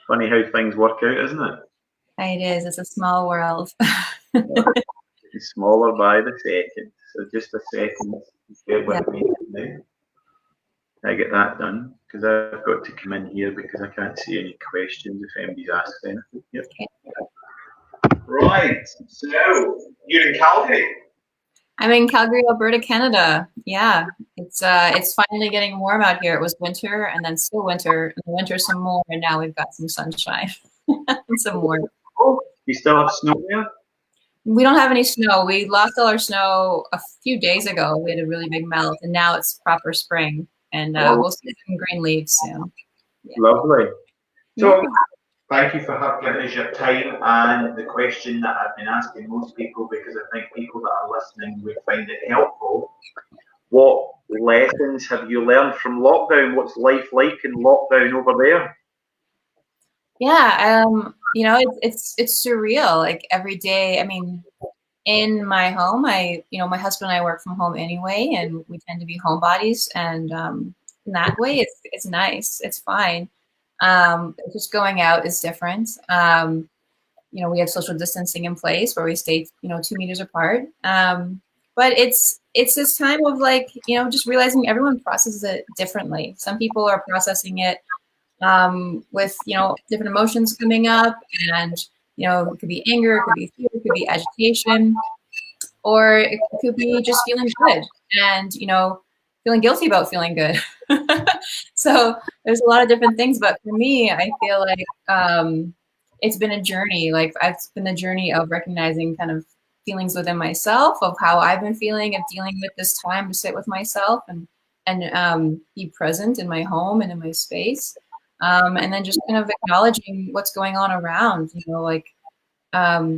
Funny how things work out, isn't it? It is. It's a small world. It's smaller by the second. So just a second. Bear Yeah. with me now. I get that done because I've got to come in here because I can't see any questions if anybody's asked anything. Yep. Okay. Right. So you're in Calgary. I'm in Calgary, Alberta, Canada. Yeah, it's finally getting warm out here. It was winter and then still winter, and winter some more, and now we've got some sunshine and some more. Oh, you still have snow there? We don't have any snow. We lost all our snow a few days ago. We had a really big melt, and now it's proper spring, and we'll see some green leaves soon. Yeah. Lovely. So, yeah. Thank you for giving us your time, and the question that I've been asking most people, because I think people that are listening would find it helpful. What lessons have you learned from lockdown? What's life like in lockdown over there? Yeah, it's surreal. Like every day, I mean, in my home, my husband and I work from home anyway, and we tend to be homebodies, and in that way, it's nice. It's fine. Just going out is different. We have social distancing in place where we stay, 2 meters apart. But it's this time of just realizing everyone processes it differently. Some people are processing it with different emotions coming up, and it could be anger, it could be fear, it could be agitation, or it could be just feeling good and feeling guilty about feeling good. So there's a lot of different things, but for me, I feel like it's been a journey. Like it's been a journey of recognizing kind of feelings within myself, of how I've been feeling, of dealing with this time to sit with myself and be present in my home and in my space. And then just kind of acknowledging what's going on around,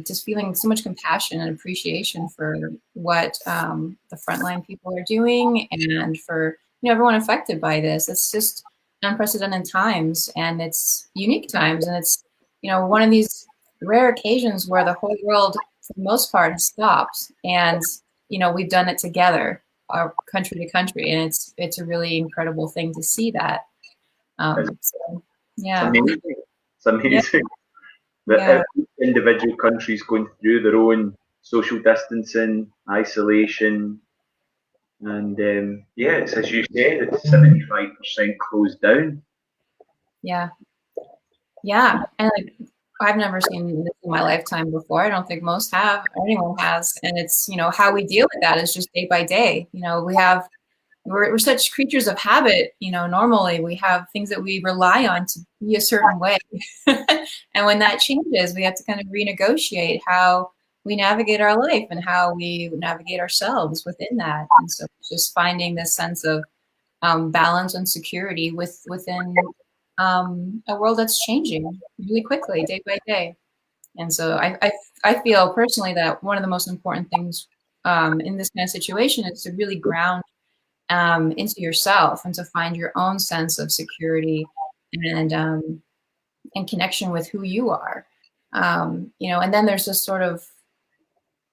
just feeling so much compassion and appreciation for what the frontline people are doing, and for everyone affected by this. It's just unprecedented times, and it's unique times, and it's one of these rare occasions where the whole world, for the most part, has stopped, and we've done it together, country to country, and it's a really incredible thing to see that. So, yeah, it's amazing. It's amazing. Yeah. That every individual country is going through their own social distancing, isolation, and it's as you said, it's 75% closed down. Yeah, and I've never seen this in my lifetime before. I don't think most have, or anyone has, and it's how we deal with that is just day by day. We're such creatures of habit. Normally we have things that we rely on to be a certain way, and when that changes, we have to kind of renegotiate how we navigate our life and how we navigate ourselves within that. And so just finding this sense of balance and security within a world that's changing really quickly, day by day. And so I feel personally that one of the most important things in this kind of situation is to really ground into yourself and to find your own sense of security and connection with who you are. And then there's this sort of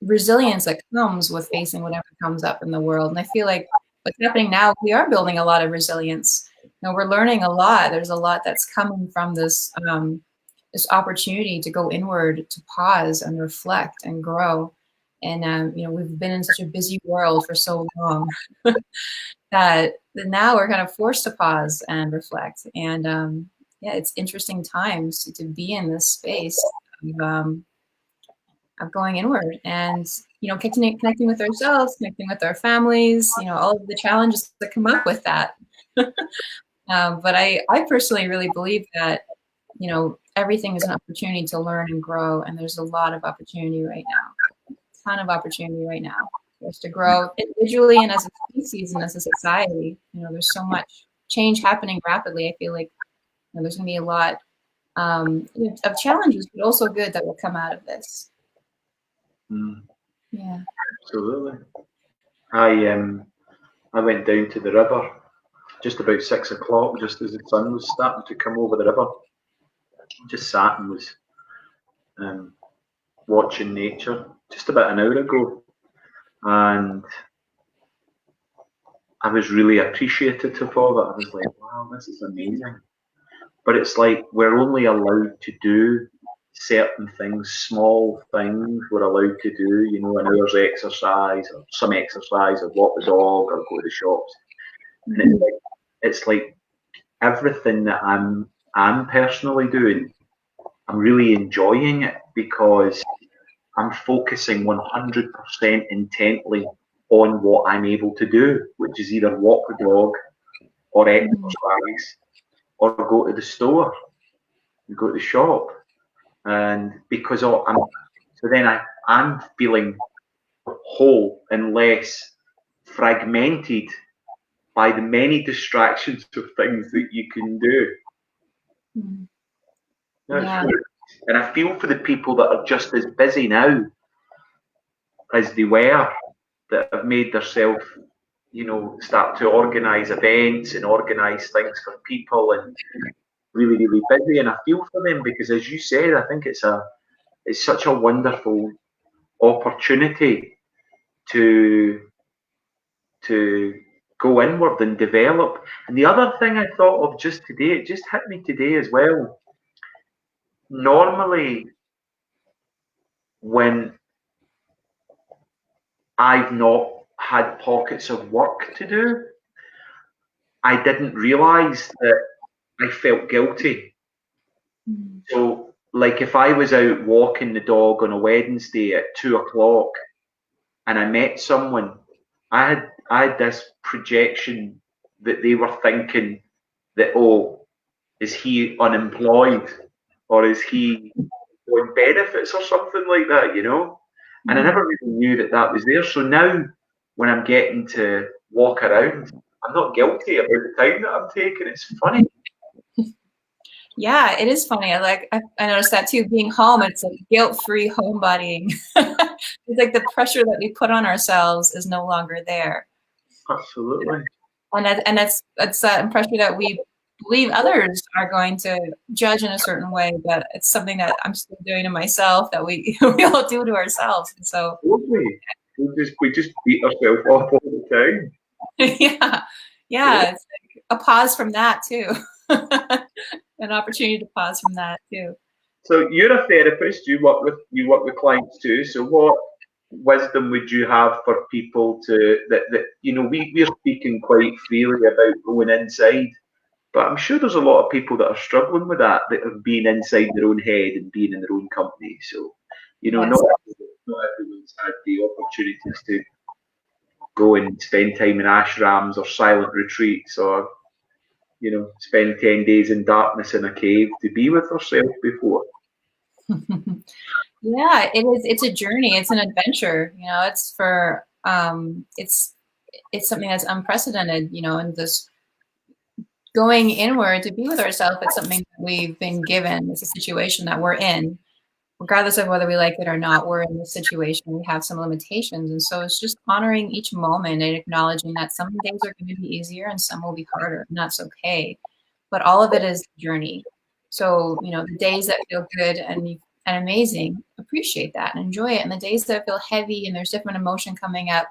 resilience that comes with facing whatever comes up in the world. And I feel like what's happening now, we are building a lot of resilience. We're learning a lot. There's a lot that's coming from this opportunity to go inward, to pause and reflect and grow. And we've been in such a busy world for so long that now we're kind of forced to pause and reflect. And it's interesting times to be in this space of going inward and connecting with ourselves, connecting with our families, all of the challenges that come up with that. But I personally really believe that everything is an opportunity to learn and grow, and there's a lot of opportunity right now, a ton of opportunity right now for us to grow individually and as a species and as a society. There's so much change happening rapidly. I feel like there's going to be a lot of challenges, but also good that will come out of this. Yeah, absolutely. I went down to the river just about 6 o'clock, just as the sun was starting to come over the river. Just sat and was watching nature just about an hour ago, and I was really appreciative of all that. I was like, wow, this is amazing. but it's like we're only allowed to do certain things, small things we're allowed to do, you know, an hour's exercise or some exercise or walk the dog or go to the shops. And it's like everything that I'm personally doing, I'm really enjoying it because I'm focusing 100% intently on what I'm able to do, which is either walk the dog or exercise or go to the store and go to the shop. And because I'm feeling whole and less fragmented by the many distractions of things that you can do. Yeah. And I feel for the people that are just as busy now as they were, that have made themselves, you know, start to organise events and organise things for people and really, really busy. And I feel for them because, as you said, I think it's such a wonderful opportunity to go inward and develop. And the other thing I thought of just today, it just hit me today as well. Normally, when I've not had pockets of work to do, I didn't realise that I felt guilty. So, like, if I was out walking the dog on a Wednesday at 2 o'clock and I met someone, I had this projection that they were thinking that, oh, is he unemployed or is he on benefits or something like that, you know? And I never really knew that that was there. So now when I'm getting to walk around, I'm not guilty about the time that I'm taking. It's funny. Yeah, it is funny. I noticed that too. Being home, it's like guilt-free homebodying. It's like the pressure that we put on ourselves is no longer there. Absolutely. And that's that pressure that we believe others are going to judge in a certain way, but it's something that I'm still doing to myself that we we all do to ourselves. And so we just beat ourselves up all the time. yeah, it's like a pause from that too. An opportunity to pause from that too. So you're a therapist. You work with clients too. So what wisdom would you have for people that you know we're speaking quite freely about going inside, but I'm sure there's a lot of people that are struggling with that have been inside their own head and being in their own company. So you know, Yes. not everyone's had the opportunities to go and spend time in ashrams or silent retreats or you know spend 10 days in darkness in a cave to be with herself before. Yeah, it is. It's a journey. It's an adventure. You know, it's for it's something that's unprecedented. You know, and this going inward to be with ourselves. It's something that we've been given. It's a situation that we're in, regardless of whether we like it or not. We're in this situation. We have some limitations, and so it's just honoring each moment and acknowledging that some days are going to be easier and some will be harder, and that's okay. But all of it is a journey. So, you know, the days that feel good and amazing, appreciate that and enjoy it. And the days that feel heavy and there's different emotion coming up,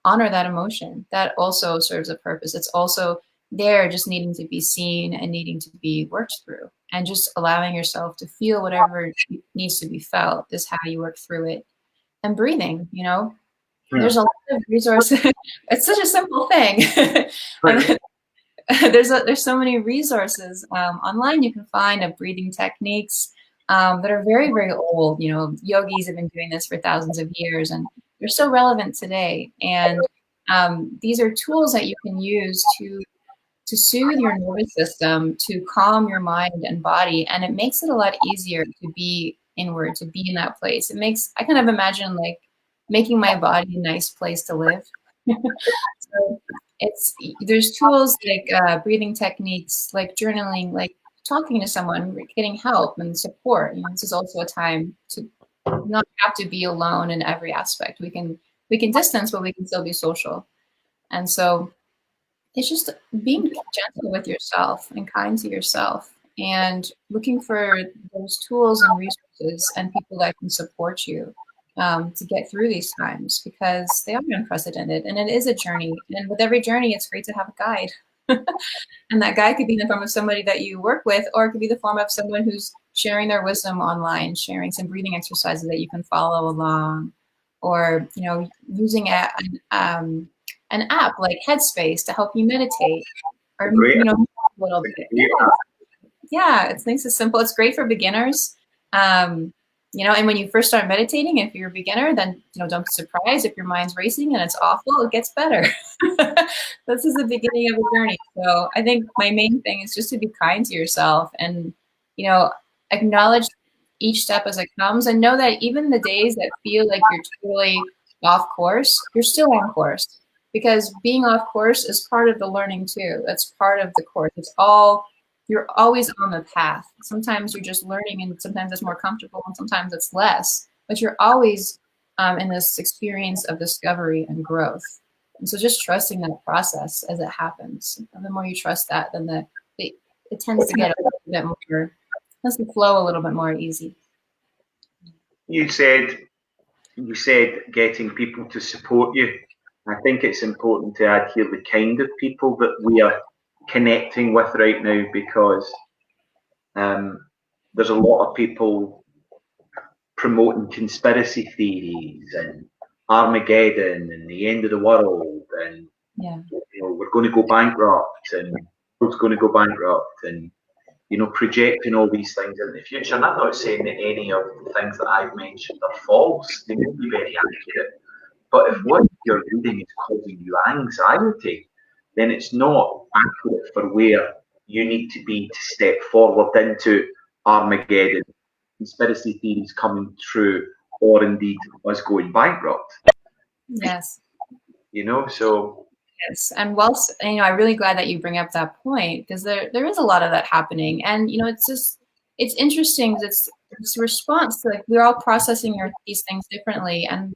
honor that emotion. That also serves a purpose. It's also there just needing to be seen and needing to be worked through. And just allowing yourself to feel whatever needs to be felt is how you work through it. And breathing, you know, there's a lot of resources. It's such a simple thing. There's so many resources online. You can find of breathing techniques that are very, very old. You know, yogis have been doing this for thousands of years, and they're still relevant today. And these are tools that you can use to soothe your nervous system, to calm your mind and body, and it makes it a lot easier to be inward, to be in that place. It makes I kind of imagine like making my body a nice place to live. So there's tools like breathing techniques, like journaling, like talking to someone, getting help and support. You know, this is also a time to not have to be alone in every aspect. We can distance, but we can still be social. And so it's just being gentle with yourself and kind to yourself and looking for those tools and resources and people that can support you to get through these times because they are unprecedented and it is a journey. And with every journey, it's great to have a guide. And that guide could be in the form of somebody that you work with, or it could be the form of someone who's sharing their wisdom online, sharing some breathing exercises that you can follow along, or using an app like Headspace to help you meditate, or Great. a little bit. Yeah, it's nice and simple. It's great for beginners. And when you first start meditating, if you're a beginner, then don't be surprised if your mind's racing and it's awful. It gets better. This is the beginning of a journey. So I think my main thing is just to be kind to yourself and acknowledge each step as it comes, and know that even the days that feel like you're totally off course, you're still on course, because being off course is part of the learning too. That's part of the course. You're always on the path. Sometimes you're just learning, and sometimes it's more comfortable, and sometimes it's less. But you're always in this experience of discovery and growth. And so just trusting that process as it happens. And the more you trust that, then it tends to get a little bit more, tends to flow a little bit more easy. You said getting people to support you. I think it's important to add here the kind of people that we are connecting with right now, because there's a lot of people promoting conspiracy theories and Armageddon and the end of the world, and we're going to go bankrupt, and world's going to go bankrupt, and projecting all these things in the future. And I'm not saying that any of the things that I've mentioned are false. They may be very accurate. But if what you're reading is causing you anxiety, then it's not accurate for where you need to be to step forward into Armageddon, conspiracy theories coming true, or indeed us going bankrupt. Yes. So. Yes, and whilst I'm really glad that you bring up that point, because there is a lot of that happening, and it's interesting. It's a response to, like, we're all processing these things differently, and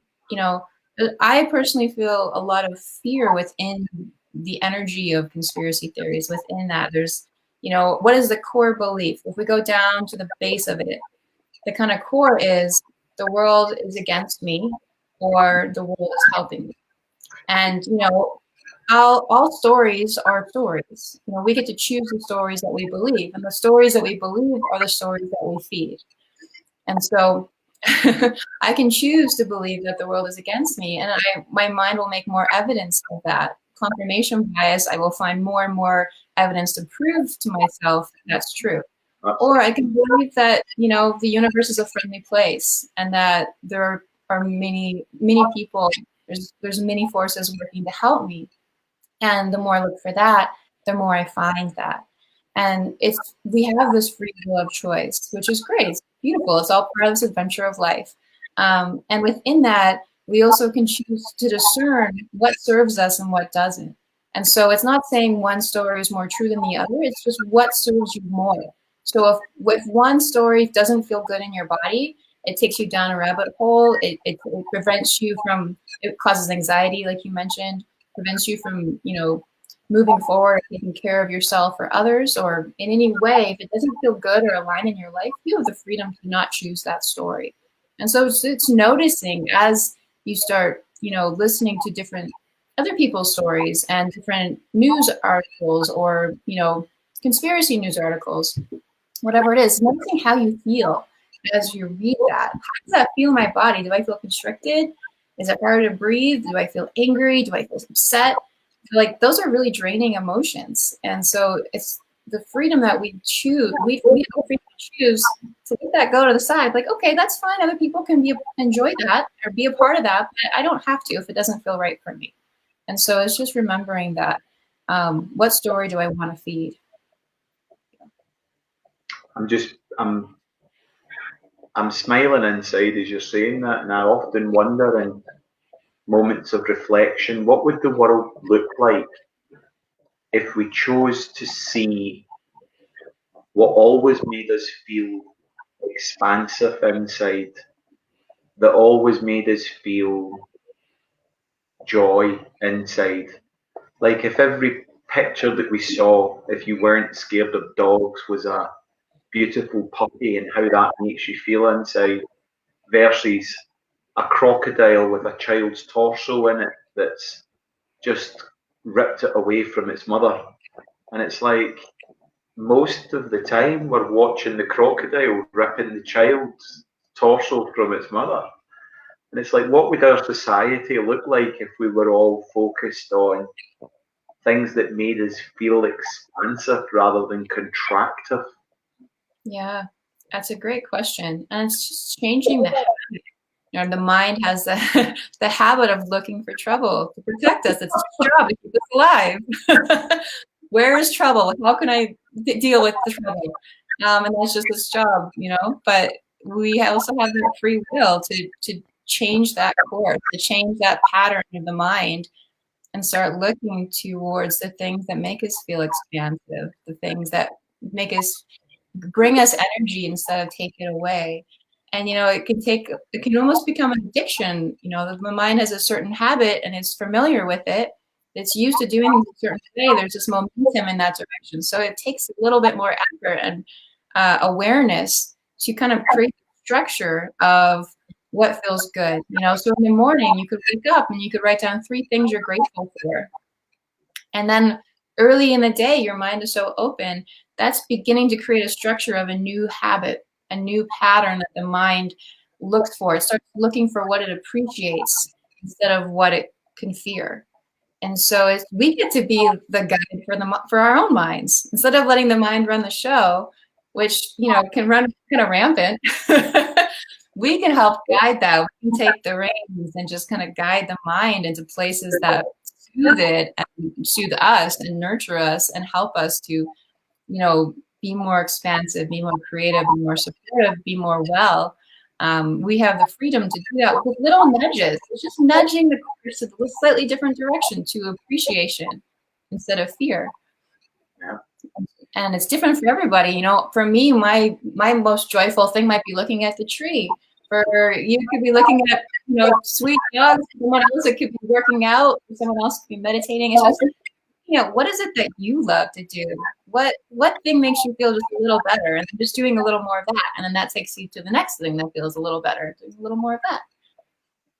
I personally feel a lot of fear within the energy of conspiracy theories. Within that, there's what is the core belief? If we go down to the base of it, the kind of core is the world is against me, or the world is helping me, and all stories are stories. We get to choose the stories that we believe, and the stories that we believe are the stories that we feed. And so I can choose to believe that the world is against me, and my mind will make more evidence of that. Confirmation bias, I will find more and more evidence to prove to myself that's true. Or I can believe that, the universe is a friendly place, and that there are many, many people, there's many forces working to help me. And the more I look for that, the more I find that. And we have this free will of choice, which is great. It's beautiful. It's all part of this adventure of life. And within that, we also can choose to discern what serves us and what doesn't. And so it's not saying one story is more true than the other. It's just what serves you more. So if one story doesn't feel good in your body, it takes you down a rabbit hole. It prevents you from, it causes anxiety, like you mentioned, prevents you from, moving forward, taking care of yourself or others, or in any way, if it doesn't feel good or align in your life, you have the freedom to not choose that story. And so it's noticing as you start, listening to different other people's stories and different news articles, or, conspiracy news articles, whatever it is, noticing how you feel as you read that. How does that feel in my body? Do I feel constricted? Is it hard to breathe? Do I feel angry? Do I feel upset? Like, those are really draining emotions. And so it's the freedom that we choose. We have the freedom to choose to let that go to the side. Like, okay, that's fine. Other people can enjoy that or be a part of that, but I don't have to if it doesn't feel right for me. And so it's just remembering that. What story do I want to feed? I'm smiling inside as you're saying that, and I often wonder in moments of reflection, what would the world look like if we chose to see what always made us feel expansive inside, that always made us feel joy inside? Like, if every picture that we saw, if you weren't scared of dogs, was a beautiful puppy and how that makes you feel inside, versus a crocodile with a child's torso in it that's just ripped it away from its mother. And it's like most of the time we're watching the crocodile ripping the child's torso from its mother. And it's like, what would our society look like if we were all focused on things that made us feel expansive rather than contractive? Yeah, that's a great question. And it's just changing the habit. You know, the mind has the, the habit of looking for trouble to protect us. It's its job to keep us alive. Where is trouble? How can I deal with the trouble? And that's just its job, you know. But we also have the free will to change that course, to change that pattern of the mind, and start looking towards the things that make us feel expansive, the things that make us bring us energy instead of take it away. And you know, it can almost become an addiction. You know, the mind has a certain habit and it's familiar with it. It's used to doing things a certain way. There's this momentum in that direction. So it takes a little bit more effort and awareness to kind of create the structure of what feels good. You know, so in the morning you could wake up and you could write down 3 things you're grateful for. And then early in the day, your mind is so open, that's beginning to create a structure of a new habit, a new pattern that the mind looks for. It starts looking for what it appreciates instead of what it can fear. And so we get to be the guide for our own minds instead of letting the mind run the show, which you know can run kind of rampant. We can help guide that. We can take the reins and just kind of guide the mind into places that soothe it and soothe us and nurture us and help us to, you know, be more expansive, be more creative, be more supportive, be more well. We have the freedom to do that with little nudges. It's just nudging the course in a slightly different direction to appreciation instead of fear. Yeah. And it's different for everybody. You know, for me, my most joyful thing might be looking at the tree. For you could be looking at, you know, sweet dogs. Someone else, it could be working out. Someone else could be meditating. It's just, you know, what is it that you love to do? What thing makes you feel just a little better? And then just doing a little more of that. And then that takes you to the next thing that feels a little better. Doing a little more of that.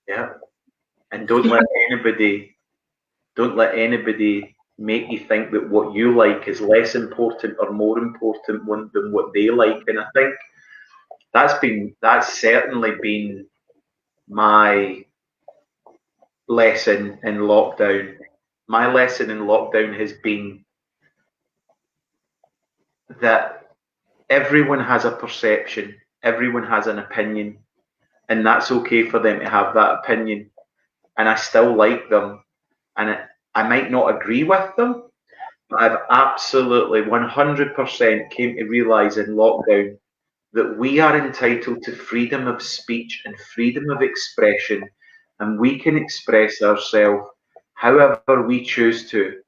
Yeah. And don't let anybody make you think that what you like is less important or more important than what they like. And I think that's certainly been my lesson in lockdown. My lesson in lockdown has been that everyone has a perception, everyone has an opinion, and that's okay for them to have that opinion. And I still like them, and I might not agree with them, but I've absolutely 100% came to realise in lockdown that we are entitled to freedom of speech and freedom of expression, and we can express ourselves however we choose to.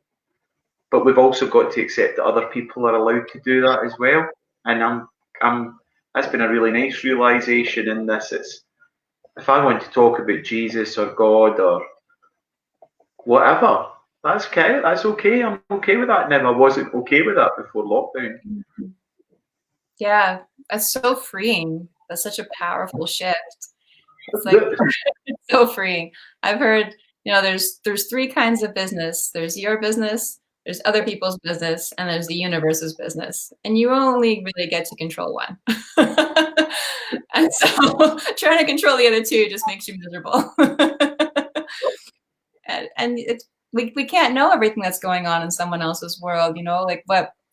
But we've also got to accept that other people are allowed to do that as well. And that's been a really nice realization in this. It's if I want to talk about Jesus or God or whatever, that's okay. That's okay. I'm okay with that now. I wasn't okay with that before lockdown. Yeah, that's so freeing. That's such a powerful shift. It's like it's so freeing. I've heard, you know, there's 3 kinds of business. There's your business, there's other people's business, and there's the universe's business. And you only really get to control one. And so trying to control the other 2 just makes you miserable. And it's we can't know everything that's going on in someone else's world, you know, like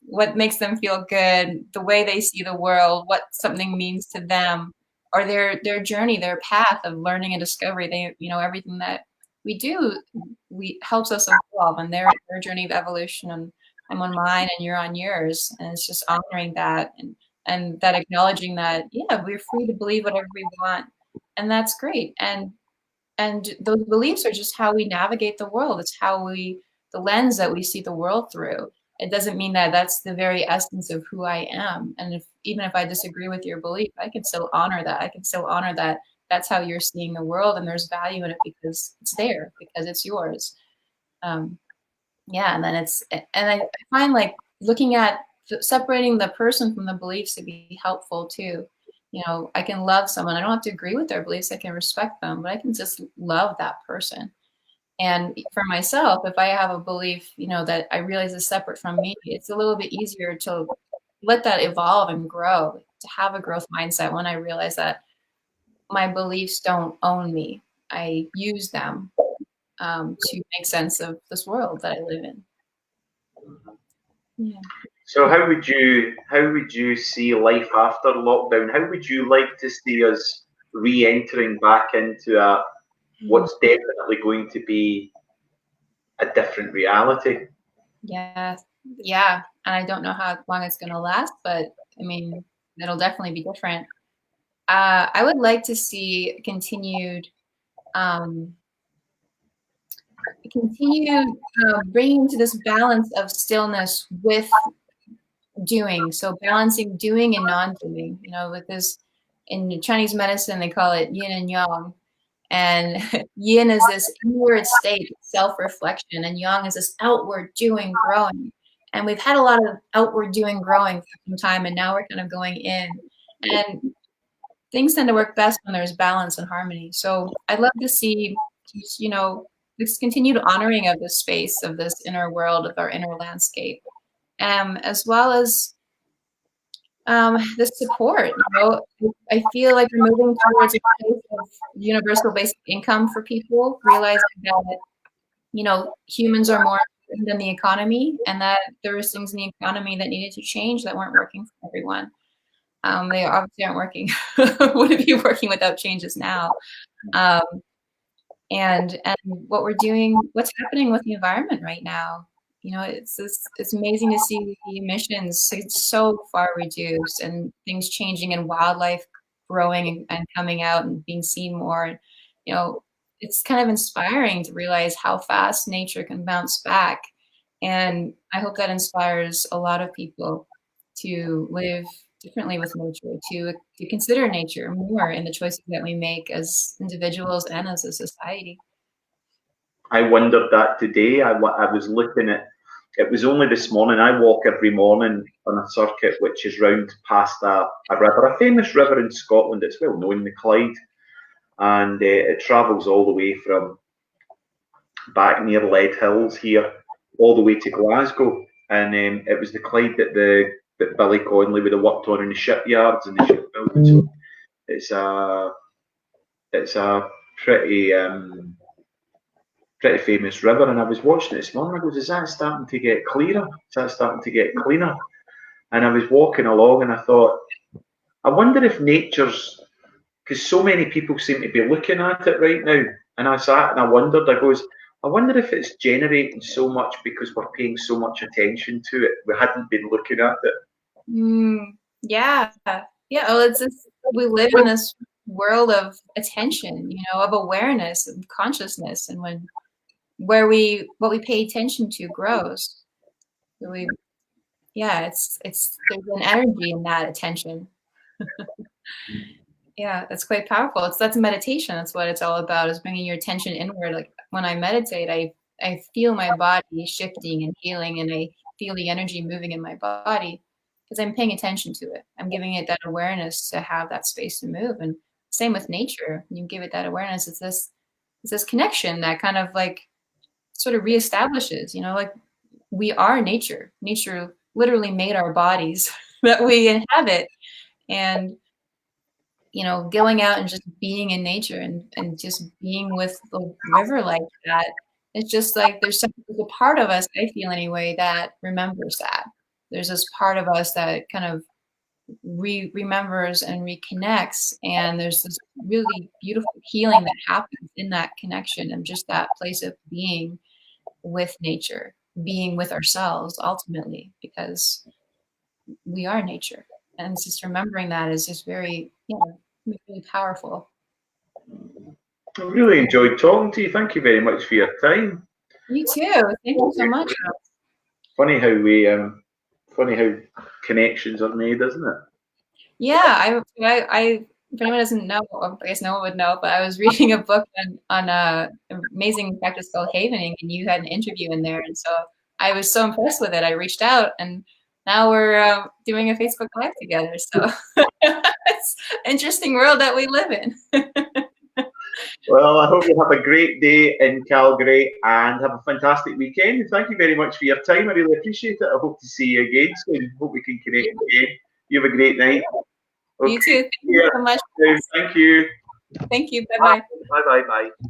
what makes them feel good, the way they see the world, what something means to them, or their journey, their path of learning and discovery. They, you know, everything that we do, we helps us evolve, and their journey of evolution, and I'm on mine, and you're on yours, and it's just honoring that and that acknowledging that yeah, we're free to believe whatever we want, and that's great. And those beliefs are just how we navigate the world. It's how the lens that we see the world through. It doesn't mean that that's the very essence of who I am. And even if I disagree with your belief, I can still honor that. I can still honor that that's how you're seeing the world, and there's value in it because it's there, because it's yours. Um, yeah, and then I find like looking at separating the person from the beliefs to be helpful too. You know, I can love someone. I don't have to agree with their beliefs. I can respect them, but I can just love that person. And for myself, if I have a belief, that I realize is separate from me, it's a little bit easier to let that evolve and grow, to have a growth mindset when I realize that my beliefs don't own me. I use them to make sense of this world that I live in. Yeah. So how would you see life after lockdown? How would you like to see us re-entering back into what's definitely going to be a different reality? Yeah. Yeah. And I don't know how long it's going to last, but I mean, it'll definitely be different. I would like to see um, continued bringing to this balance of stillness with doing. So balancing doing and non-doing. With this in Chinese medicine, they call it yin and yang. And yin is this inward state, self-reflection, and yang is this outward doing, growing. And we've had a lot of outward doing, growing for some time, and now we're kind of going in. And things tend to work best when there's balance and harmony. So I'd love to see, this continued honoring of this space, of this inner world, of our inner landscape, as well as the support. I feel like we're moving towards a place of universal basic income for people, realizing that humans are more important than the economy, and that there was things in the economy that needed to change that weren't working for everyone. They obviously aren't working. Wouldn't be working without changes now. Um, and what we're doing, what's happening with the environment right now. It's amazing to see the emissions so far reduced, and things changing, and wildlife growing and coming out and being seen more. It's kind of inspiring to realize how fast nature can bounce back. And I hope that inspires a lot of people to live differently with nature, to consider nature more in the choices that we make as individuals and as a society. I wondered that today. I was looking at it was only this morning. I walk every morning on a circuit which is round past a river, a famous river in Scotland. It's well known, the Clyde, and it travels all the way from back near Lead Hills here, all the way to Glasgow. And it was the Clyde that Billy Connolly would have worked on in the shipyards and the shipbuilding. So it's a pretty famous river. And I was watching it this morning. I goes, is that starting to get clearer? Is that starting to get cleaner? And I was walking along, and I thought, I wonder if nature's, because so many people seem to be looking at it right now. And I sat and I wondered, I wonder if it's generating so much because we're paying so much attention to it. We hadn't been looking at it. Yeah. Yeah. Well, it's just, we live in this world of attention, of awareness and consciousness. And what we pay attention to grows. So it's there's an energy in that attention. Yeah, that's quite powerful. That's meditation. That's what it's all about, is bringing your attention inward. Like when I meditate, I feel my body shifting and healing, and I feel the energy moving in my body because I'm paying attention to it. I'm giving it that awareness to have that space to move. And same with nature. When you give it that awareness, it's this connection that kind of like sort of reestablishes, like we are nature. Nature literally made our bodies that we inhabit. And going out and just being in nature, and just being with the river like that, it's just like there's a part of us, I feel anyway, that remembers that. There's this part of us that kind of remembers and reconnects, and there's this really beautiful healing that happens in that connection, and just that place of being with nature, being with ourselves ultimately, because we are nature. And just remembering that is just very, really powerful. I really enjoyed talking to you. Thank you very much for your time. You too. Thank you so much. Funny how connections are made, isn't it? Yeah, if anyone doesn't know, I guess no one would know, but I was reading a book on an amazing practice called Havening, and you had an interview in there, and so I was so impressed with it. I reached out, and now we're doing a Facebook Live together. So it's an interesting world that we live in. Well, I hope you have a great day in Calgary and have a fantastic weekend. Thank you very much for your time. I really appreciate it. I hope to see you again soon. Hope we can connect again. You have a great night. Okay. You too. Thank you so much. Thank you. Thank you. Bye-bye. Bye.